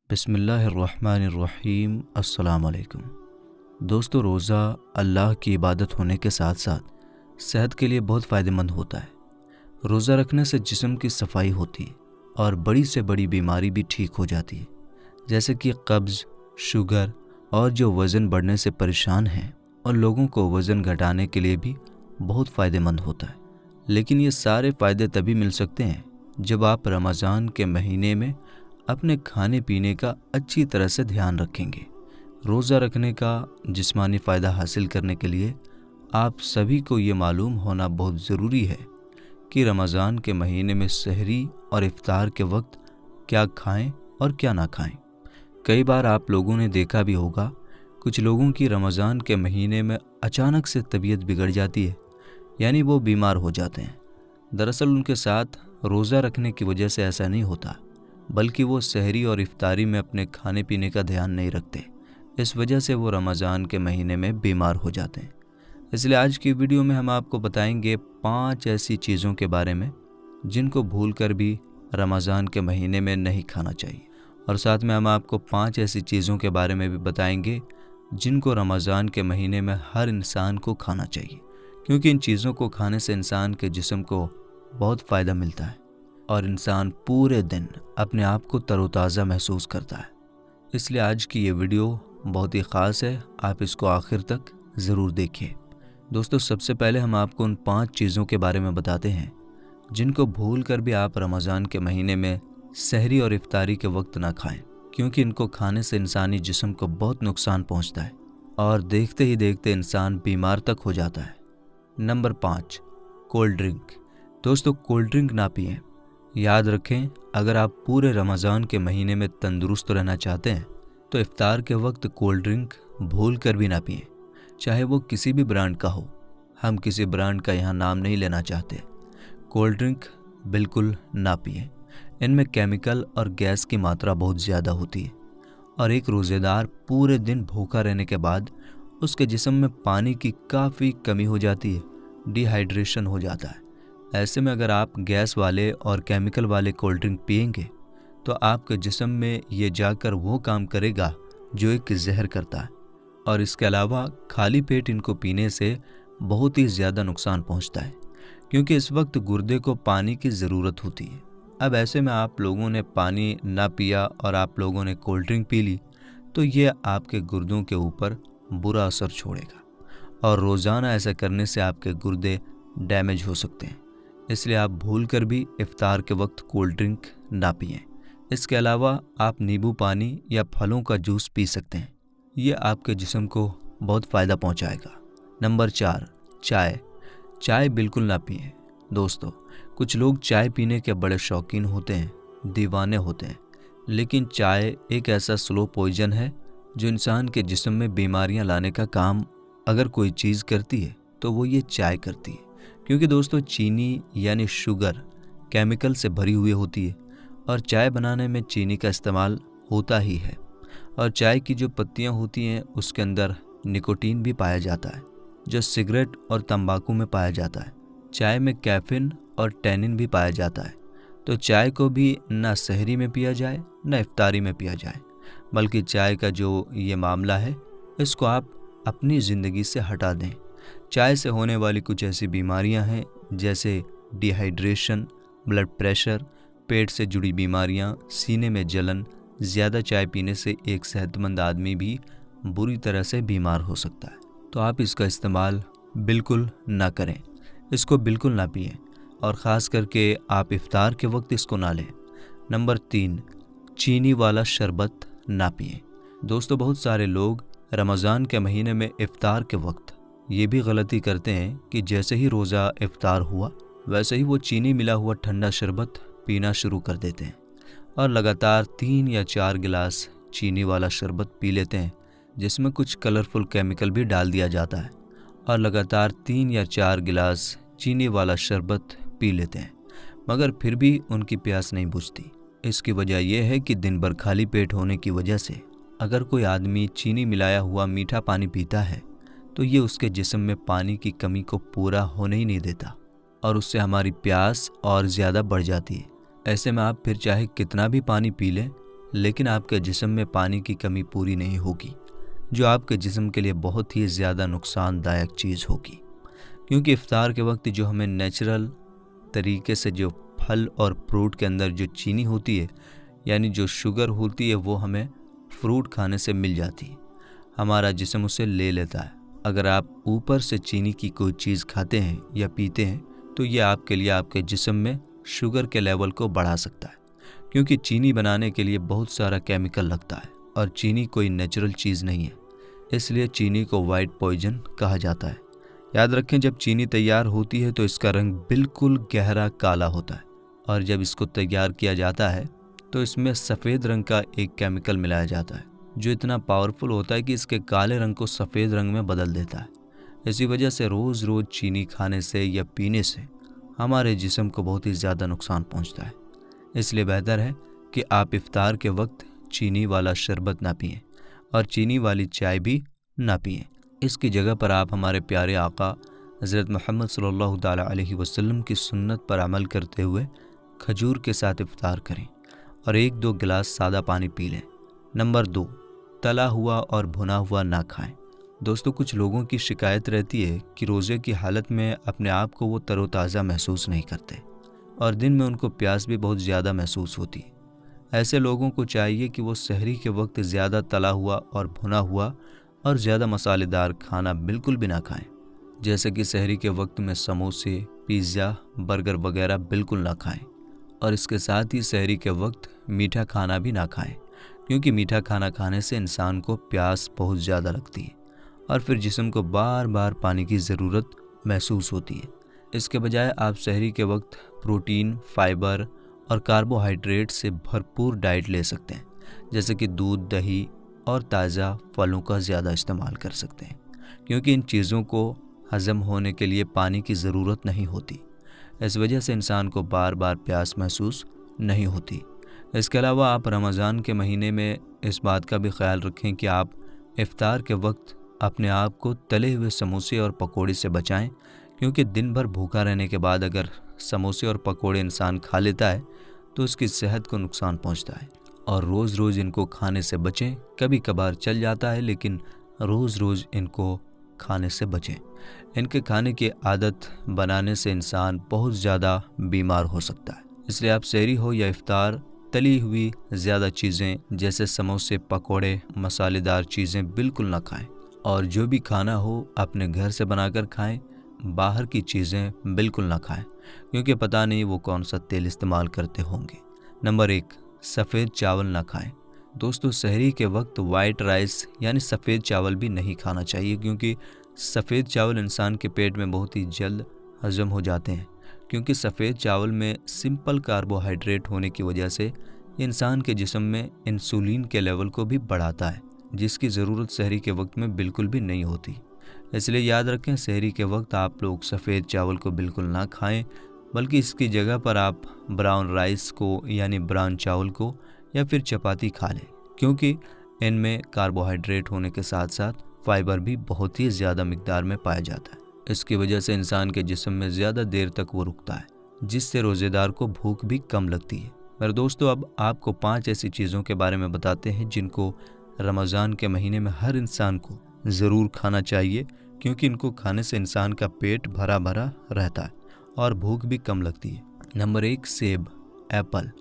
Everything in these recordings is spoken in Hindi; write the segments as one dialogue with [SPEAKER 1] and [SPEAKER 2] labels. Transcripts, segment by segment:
[SPEAKER 1] बिस्मिल्लाहिर्रहमानिर्रहीम। अस्सलाम वालेकुम। दोस्तों, रोज़ा अल्लाह की इबादत होने के साथ साथ सेहत के लिए बहुत फ़ायदेमंद होता है। रोज़ा रखने से जिस्म की सफाई होती है और बड़ी से बड़ी बीमारी भी ठीक हो जाती है, जैसे कि कब्ज़, शुगर और जो वज़न बढ़ने से परेशान हैं और लोगों को वज़न घटाने के लिए भी बहुत फ़ायदेमंद होता है। लेकिन ये सारे फ़ायदे तभी मिल सकते हैं जब आप रमज़ान के महीने में अपने खाने पीने का अच्छी तरह से ध्यान रखेंगे। रोज़ा रखने का जिस्मानी फ़ायदा हासिल करने के लिए आप सभी को ये मालूम होना बहुत ज़रूरी है कि रमज़ान के महीने में सहरी और इफ्तार के वक्त क्या खाएं और क्या ना खाएं। कई बार आप लोगों ने देखा भी होगा, कुछ लोगों की रमज़ान के महीने में अचानक से तबीयत बिगड़ जाती है, यानी वो बीमार हो जाते हैं। दरअसल उनके साथ रोज़ा रखने की वजह से ऐसा नहीं होता, बल्कि वो सहरी और इफ्तारी में अपने खाने पीने का ध्यान नहीं रखते। इस वजह से वो रमज़ान के महीने में बीमार हो जाते हैं। इसलिए आज की वीडियो में हम आपको बताएंगे 5 ऐसी चीज़ों के बारे में जिनको भूलकर भी रमज़ान के महीने में नहीं खाना चाहिए, और साथ में हम आपको 5 ऐसी चीज़ों के बारे में भी बताएंगे जिनको रमज़ान के महीने में हर इंसान को खाना चाहिए, क्योंकि इन चीज़ों को खाने से इंसान के जिस्म को बहुत फ़ायदा मिलता है और इंसान पूरे दिन अपने आप को तरोताज़ा महसूस करता है। इसलिए आज की ये वीडियो बहुत ही ख़ास है, आप इसको आखिर तक ज़रूर देखिए। दोस्तों, सबसे पहले हम आपको उन 5 चीज़ों के बारे में बताते हैं जिनको भूल कर भी आप रमज़ान के महीने में सहरी और इफ्तारी के वक्त ना खाएं, क्योंकि इनको खाने से इंसानी जिस्म को बहुत नुकसान पहुंचता है और देखते ही देखते इंसान बीमार तक हो जाता है। Number 5, cold drink. दोस्तों, कोल्ड ड्रिंक ना पिएं। याद रखें, अगर आप पूरे रमज़ान के महीने में तंदुरुस्त रहना चाहते हैं तो इफ्तार के वक्त कोल्ड ड्रिंक भूल कर भी ना पिएं, चाहे वो किसी भी ब्रांड का हो। हम किसी ब्रांड का यहाँ नाम नहीं लेना चाहते। कोल्ड ड्रिंक बिल्कुल ना पिएं। इनमें केमिकल और गैस की मात्रा बहुत ज़्यादा होती है और एक रोज़ेदार पूरे दिन भूखा रहने के बाद उसके जिस्म में पानी की काफ़ी कमी हो जाती है, डिहाइड्रेशन हो जाता है। ऐसे में अगर आप गैस वाले और केमिकल वाले कोल्ड ड्रिंक पिएंगे तो आपके जिस्म में ये जाकर वो काम करेगा जो एक जहर करता है, और इसके अलावा खाली पेट इनको पीने से बहुत ही ज़्यादा नुकसान पहुंचता है, क्योंकि इस वक्त गुर्दे को पानी की ज़रूरत होती है। अब ऐसे में आप लोगों ने पानी ना पिया और आप लोगों ने कोल्ड ड्रिंक पी ली तो ये आपके गुर्दों के ऊपर बुरा असर छोड़ेगा और रोज़ाना ऐसा करने से आपके गुर्दे डैमेज हो सकते हैं। इसलिए आप भूल कर भी इफ्तार के वक्त कोल्ड ड्रिंक ना पिएं। इसके अलावा आप नींबू पानी या फलों का जूस पी सकते हैं, ये आपके जिस्म को बहुत फ़ायदा पहुंचाएगा। नंबर 4, चाय। चाय बिल्कुल ना पिएं। दोस्तों, कुछ लोग चाय पीने के बड़े शौकीन होते हैं, दीवाने होते हैं, लेकिन चाय एक ऐसा स्लो पॉइजन है जो इंसान के जिस्म में बीमारियां लाने का काम अगर कोई चीज़ करती है तो वो ये चाय करती है। क्योंकि दोस्तों, चीनी यानी शुगर केमिकल से भरी हुई होती है और चाय बनाने में चीनी का इस्तेमाल होता ही है, और चाय की जो पत्तियां होती हैं उसके अंदर निकोटीन भी पाया जाता है जो सिगरेट और तंबाकू में पाया जाता है। चाय में कैफीन और टैनिन भी पाया जाता है। तो चाय को भी ना सहरी में पिया जाए ना इफ्तारी में पिया जाए, बल्कि चाय का जो ये मामला है इसको आप अपनी ज़िंदगी से हटा दें। चाय से होने वाली कुछ ऐसी बीमारियां हैं जैसे डिहाइड्रेशन, ब्लड प्रेशर, पेट से जुड़ी बीमारियां, सीने में जलन। ज़्यादा चाय पीने से एक सेहतमंद आदमी भी बुरी तरह से बीमार हो सकता है, तो आप इसका इस्तेमाल बिल्कुल ना करें, इसको बिल्कुल ना पिएं, और ख़ास करके आप इफ्तार के वक्त इसको ना लें। नंबर 3, चीनी वाला शरबत ना पिएं। दोस्तों, बहुत सारे लोग रमज़ान के महीने में इफ्तार के वक्त ये भी गलती करते हैं कि जैसे ही रोज़ा इफ्तार हुआ वैसे ही वो चीनी मिला हुआ ठंडा शरबत पीना शुरू कर देते हैं और लगातार 3 या 4 गिलास चीनी वाला शरबत पी लेते हैं, जिसमें कुछ कलरफुल केमिकल भी डाल दिया जाता है, और लगातार 3 या 4 गिलास चीनी वाला शरबत पी लेते हैं, मगर फिर भी उनकी प्यास नहीं बुझती। इसकी वजह यह है कि दिन भर खाली पेट होने की वजह से अगर कोई आदमी चीनी मिलाया हुआ मीठा पानी पीता है तो ये उसके जिस्म में पानी की कमी को पूरा होने ही नहीं देता और उससे हमारी प्यास और ज़्यादा बढ़ जाती है। ऐसे में आप फिर चाहे कितना भी पानी पी लें लेकिन आपके जिस्म में पानी की कमी पूरी नहीं होगी, जो आपके जिस्म के लिए बहुत ही ज़्यादा नुकसानदायक चीज़ होगी। क्योंकि इफ्तार के वक्त जो हमें नेचुरल तरीके से जो फल और फ्रूट के अंदर जो चीनी होती है, यानी जो शुगर होती है, वो हमें फ्रूट खाने से मिल जाती है, हमारा जिस्म उसे ले लेता है। अगर आप ऊपर से चीनी की कोई चीज़ खाते हैं या पीते हैं तो ये आपके लिए आपके जिस्म में शुगर के लेवल को बढ़ा सकता है, क्योंकि चीनी बनाने के लिए बहुत सारा केमिकल लगता है और चीनी कोई नेचुरल चीज़ नहीं है, इसलिए चीनी को वाइट पॉइजन कहा जाता है। याद रखें, जब चीनी तैयार होती है तो इसका रंग बिल्कुल गहरा काला होता है, और जब इसको तैयार किया जाता है तो इसमें सफ़ेद रंग का एक केमिकल मिलाया जाता है, जो इतना पावरफुल होता है कि इसके काले रंग को सफ़ेद रंग में बदल देता है। इसी वजह से रोज़ रोज़ चीनी खाने से या पीने से हमारे जिस्म को बहुत ही ज़्यादा नुकसान पहुंचता है। इसलिए बेहतर है कि आप इफ्तार के वक्त चीनी वाला शरबत ना पिएं और चीनी वाली चाय भी ना पिएं। इसकी जगह पर आप हमारे प्यारे आका हज़रत मोहम्मद सल्लल्लाहु ताला अलैहि वसल्लम की सुन्नत पर अमल करते हुए खजूर के साथ इफ्तार करें और 1-2 गिलास सादा पानी पी लें। नंबर 2, तला हुआ और भुना हुआ ना खाएं। दोस्तों, कुछ लोगों की शिकायत रहती है कि रोज़े की हालत में अपने आप को वो तरोताज़ा महसूस नहीं करते और दिन में उनको प्यास भी बहुत ज़्यादा महसूस होती है। ऐसे लोगों को चाहिए कि वो सहरी के वक्त ज़्यादा तला हुआ और भुना हुआ और ज़्यादा मसालेदार खाना बिल्कुल भी ना खाएं। जैसे कि सहरी के वक्त में समोसे, पिज़्ज़ा, बर्गर वगैरह बिल्कुल ना खाएं, और इसके साथ ही सहरी के वक्त मीठा खाना भी ना खाएं, क्योंकि मीठा खाना खाने से इंसान को प्यास बहुत ज़्यादा लगती है और फिर जिस्म को बार बार पानी की ज़रूरत महसूस होती है। इसके बजाय आप सहरी के वक्त प्रोटीन, फाइबर और कार्बोहाइड्रेट से भरपूर डाइट ले सकते हैं, जैसे कि दूध, दही और ताज़ा फलों का ज़्यादा इस्तेमाल कर सकते हैं, क्योंकि इन चीज़ों को हज़म होने के लिए पानी की ज़रूरत नहीं होती। इस वजह से इंसान को बार बार प्यास महसूस नहीं होती। इसके अलावा आप रमज़ान के महीने में इस बात का भी ख्याल रखें कि आप इफ्तार के वक्त अपने आप को तले हुए समोसे और पकोड़े से बचाएं, क्योंकि दिन भर भूखा रहने के बाद अगर समोसे और पकोड़े इंसान खा लेता है तो उसकी सेहत को नुकसान पहुंचता है। और रोज़ रोज़ इनको खाने से बचें। कभी कभार चल जाता है, लेकिन रोज़ रोज़ इनको खाने से बचें। इनके खाने की आदत बनाने से इंसान बहुत ज़्यादा बीमार हो सकता है। इसलिए आप सहरी हो या इफ्तार, तली हुई ज़्यादा चीज़ें जैसे समोसे, पकोड़े, मसालेदार चीज़ें बिल्कुल ना खाएं, और जो भी खाना हो अपने घर से बनाकर खाएं। बाहर की चीज़ें बिल्कुल ना खाएं, क्योंकि पता नहीं वो कौन सा तेल इस्तेमाल करते होंगे। नंबर 1, सफ़ेद चावल ना खाएं। दोस्तों, सहरी के वक्त वाइट राइस यानी सफ़ेद चावल भी नहीं खाना चाहिए, क्योंकि सफ़ेद चावल इंसान के पेट में बहुत ही जल्द हज़म हो जाते हैं, क्योंकि सफ़ेद चावल में सिंपल कार्बोहाइड्रेट होने की वजह से इंसान के जिस्म में इंसुलिन के लेवल को भी बढ़ाता है, जिसकी ज़रूरत सहरी के वक्त में बिल्कुल भी नहीं होती। इसलिए याद रखें, सहरी के वक्त आप लोग सफ़ेद चावल को बिल्कुल ना खाएं, बल्कि इसकी जगह पर आप ब्राउन राइस को यानी ब्राउन चावल को या फिर चपाती खा लें, क्योंकि इनमें कार्बोहाइड्रेट होने के साथ साथ फाइबर भी बहुत ही ज़्यादा मिकदार में पाया जाता है। इसकी वजह से इंसान के जिस्म में ज़्यादा देर तक वो रुकता है, जिससे रोज़ेदार को भूख भी कम लगती है। मेरे दोस्तों, अब आपको 5 ऐसी चीज़ों के बारे में बताते हैं जिनको रमज़ान के महीने में हर इंसान को ज़रूर खाना चाहिए, क्योंकि इनको खाने से इंसान का पेट भरा भरा रहता है और भूख भी कम लगती है। नंबर 1, सेब, एप्पल।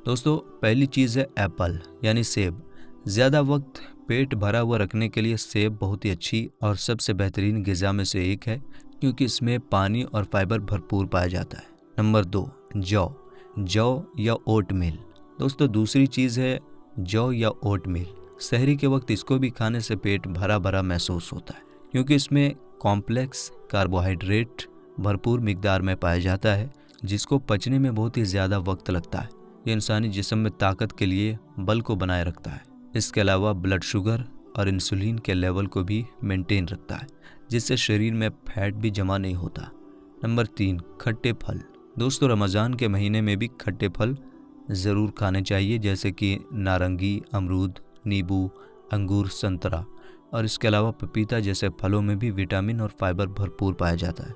[SPEAKER 1] दोस्तों, पहली चीज़ है एप्पल यानी सेब। ज़्यादा वक्त पेट भरा हुआ रखने के लिए सेब बहुत ही अच्छी और सबसे बेहतरीन ग़िज़ा में से एक है, क्योंकि इसमें पानी और फाइबर भरपूर पाया जाता है। नंबर 2, जौ या ओटमील। दोस्तों, दूसरी चीज़ है जौ या ओटमील। सहरी के वक्त इसको भी खाने से पेट भरा भरा महसूस होता है, क्योंकि इसमें कॉम्प्लेक्स कार्बोहाइड्रेट भरपूर मिकदार में पाया जाता है, जिसको पचने में बहुत ही ज़्यादा वक्त लगता है। ये इंसानी जिस्म में ताकत के लिए बल को बनाए रखता है। इसके अलावा ब्लड शुगर और इंसुलिन के लेवल को भी मेंटेन रखता है, जिससे शरीर में फैट भी जमा नहीं होता। नंबर 3, खट्टे फल। दोस्तों, रमज़ान के महीने में भी खट्टे फल ज़रूर खाने चाहिए, जैसे कि नारंगी, अमरूद, नींबू, अंगूर, संतरा और इसके अलावा पपीता जैसे फलों में भी विटामिन और फाइबर भरपूर पाया जाता है।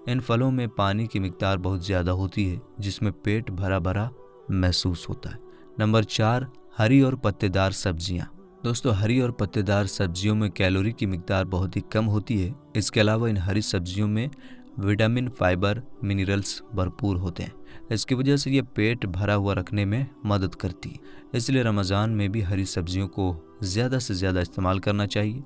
[SPEAKER 1] इन फलों में पानी की मिकदार बहुत ज़्यादा होती है, जिसमें पेट भरा भरा महसूस होता है। नंबर 4, हरी और पत्तेदार सब्जियां। दोस्तों, हरी और पत्तेदार सब्जियों में कैलोरी की मिकदार बहुत ही कम होती है। इसके अलावा इन हरी सब्जियों में विटामिन, फाइबर, मिनरल्स भरपूर होते हैं। इसकी वजह से ये पेट भरा हुआ रखने में मदद करती है। इसलिए रमज़ान में भी हरी सब्जियों को ज़्यादा से ज़्यादा इस्तेमाल करना चाहिए।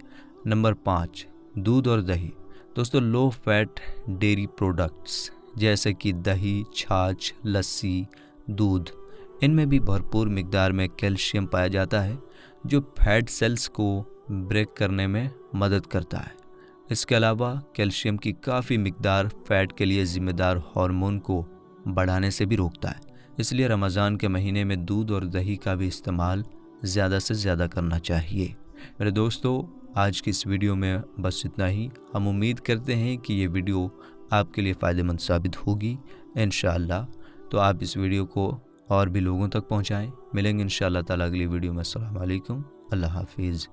[SPEAKER 1] नंबर 5, दूध और दही। दोस्तों, लो फैट डेयरी प्रोडक्ट्स जैसे कि दही, छाछ, लस्सी, दूध, इनमें भी भरपूर मिकदार में कैल्शियम पाया जाता है जो फैट सेल्स को ब्रेक करने में मदद करता है। इसके अलावा कैल्शियम की काफ़ी मिकदार फैट के लिए ज़िम्मेदार हार्मोन को बढ़ाने से भी रोकता है। इसलिए रमज़ान के महीने में दूध और दही का भी इस्तेमाल ज़्यादा से ज़्यादा करना चाहिए। मेरे दोस्तों, आज की इस वीडियो में बस इतना ही। हम उम्मीद करते हैं कि ये वीडियो आपके लिए फ़ायदेमंद साबित होगी इंशाअल्लाह। तो आप इस वीडियो को और भी लोगों तक पहुंचाएं। मिलेंगे इंशाअल्लाह ताला अगली वीडियो में। अस्सलाम वालेकुम, अल्लाह हाफिज़।